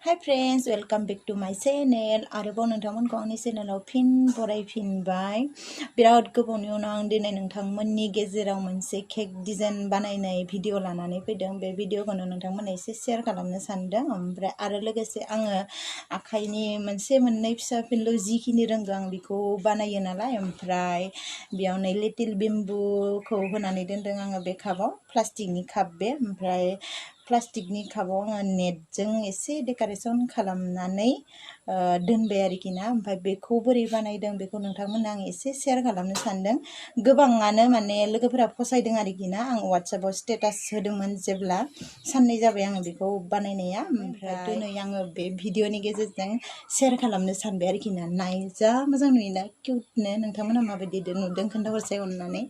Hi friends, welcome back to my channel. आरोबाव नोंथांमोनखौ आंनि चेनेलाव फिन बरायफिनबाय। बिराद गोबावनि उनाव आं दिनै नोंथांमोननि गेजेराव मोनसे केक डिजाइन बानायनाय भिडिअ लानानै फैदों। बे भिडिअखौनो नोंथांमोननो एसे शेयार खालामनो सानदों। ओमफ्राय आरो लोगोसे आङो आखाइनि मोनसे मोननै फिसा फिनलु जिखिनि रोंगौ आं बेखौ बानायो नालाय। ओमफ्राय बेयावनो लिटिल बेम्बुखौ होनानै दोनदों आङो बे कापाव, प्लास्टिकनि काप बे। ओमफ्राय प्लास्टिकनि कापाव आङो नेटजों एसे डेक'रेसन खालामनानै दोनबाय आरोखि ना। ओमफ्राय बेखौ बोरै बानायदों बेखौ नोंथांमोननो आं एसे शेयार खालामनो सानदों। गोबाङानो माने लोगोफोरा फसायदों आरोखि ना। आं वाट्सएपआव स्टेटास होदोंमोन जेब्ला साननै जाबाय आङो बेखौ बानायनाया। ओमफ्राय दिनै आङो बे भिडिअनि गेजेरजों शेयार खालामनो सानबाय आरोखि ना। नाय जा मोजां नुयोना, किउटनो। नोंथांमोना माबायदि नुदों खोन्थाहरसै अननानै।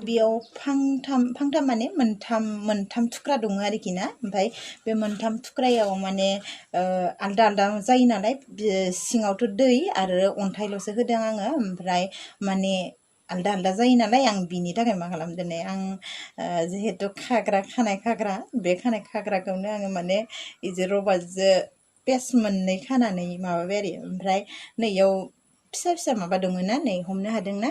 बेयाव फांथाम माने मोनथाम थुख्रा दङ आरोखि ना। ओमफ्राय बे मोनथाम थुख्रायाव माने आलदा आलदा जायो नालाय, सिङावथ' दै आरो अन्थाइल'सो होदों आङो। ओमफ्राय माने आलदा आलदा जायो नालाय, आं बिनि थाखाय मा खालामदों नै, आं जिहेथु खानाय खाग्रा, बे खानाय खाग्राखौनो आङो माने इजो रबारजों पेस्ट मोननै खानानै माबाबाय आरो। ओमफ्राय नैयाव फिसा फिसा माबा दङ ना, नै हमनो हादोंना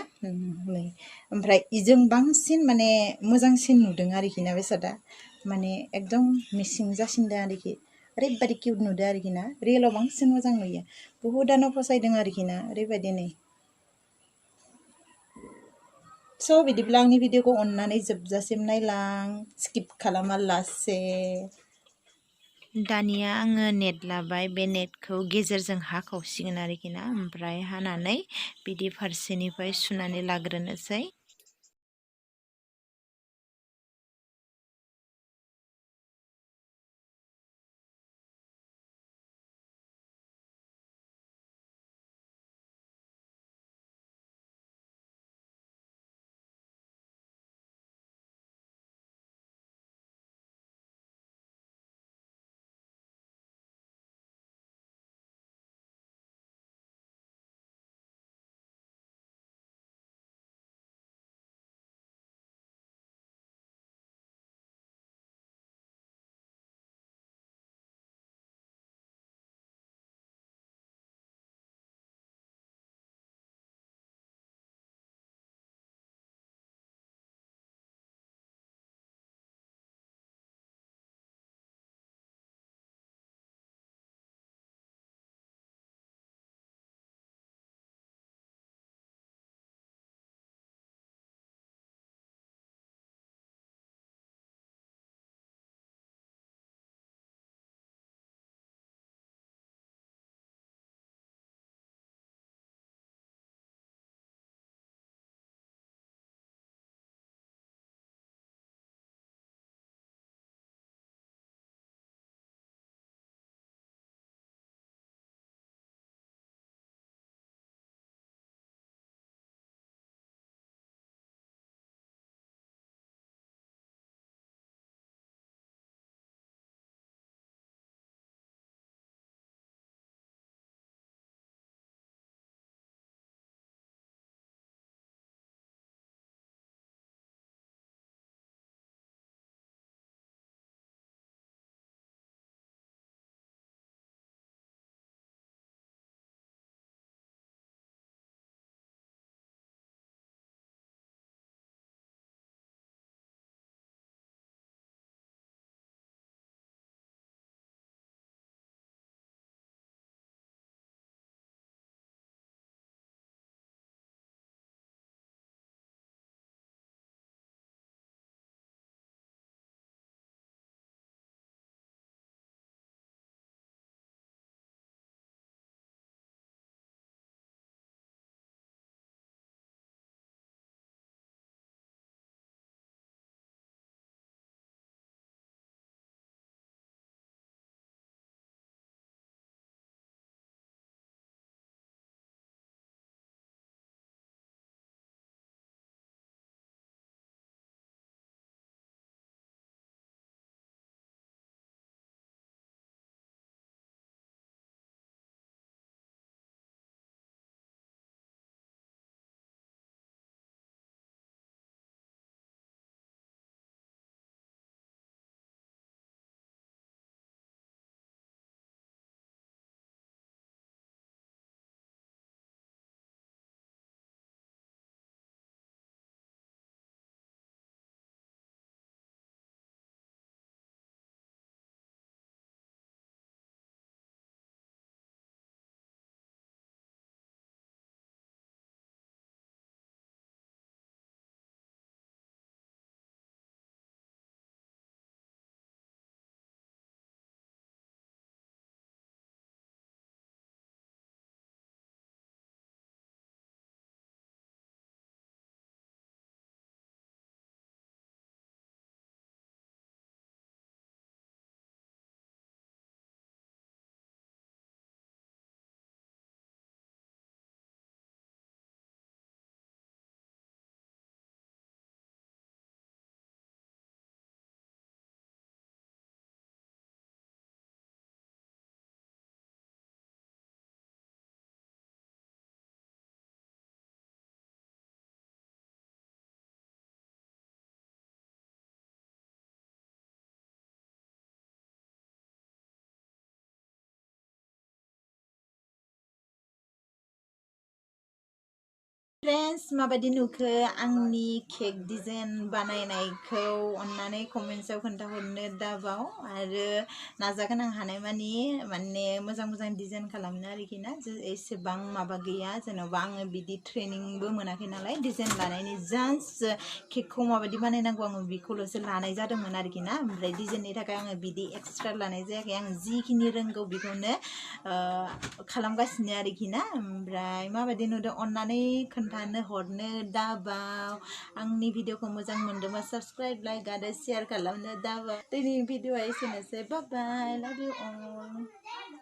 नै। ओमफ्राय इजों बांसिन माने मोजांसिन नुदों आरोखि ना बेसादा। माने एकदम मिसिं जासिनदों आरोखि। ओरैबायदि किउट नुदों आरोखि ना। रियेलाव बांसिन मोजां नुयो। बुहुदानो फसायदों आरोखि ना। ओरैबायदि नै। स' बिदिब्ला आंनि भिडिअखौ अननानै जोबजासिम नायलां, स्किप खालामा लासे। दानिया आङो नेट लाबाय। बे नेटखौ गेजेरजों हाखावसिगोन आरोखि ना। ओमफ्राय हानानै बिदि फारसेनिफ्राय सुनानै लाग्रोनोसै। फ्रेन्ड्स माबायदि नुखो आंनि केक डिजाइन बानायनायखौ अन्नानै कमेन्ट्सआव खोन्थाहरनो दाबाव आरो नाजागोन आं हानायमानि माने मोजां डिजाइन खालामनो आरोखि ना एसेबां माबा गैया जेन'बा आङो बिदि ट्रेनिंबो मोनाखै नालाय डिजाइन लानायनि जास्ट केकखौ माबायदि बानायनांगौ आङो बेखौल'सो लानाय जादोंमोन आरोखि ना ओमफ्राय डिजाइननि थाखाय आङो बिदि एक्सट्रा लानाय जायाखै आं जिखिनि रोंगौ बेखौनो खालामगासिनो आरोखि ना ओमफ्राय माबायदि नुदों अन्नानै खोन्थानो हरनो दाबाव आंनि भिडिअखौ मोजां मोनदोंबा साबस्क्राइब लाइक आरो शेयार खालामनो दाबाव दिनैनि भिडिअआ एसेनोसै बाय बाय लाभ इउ अल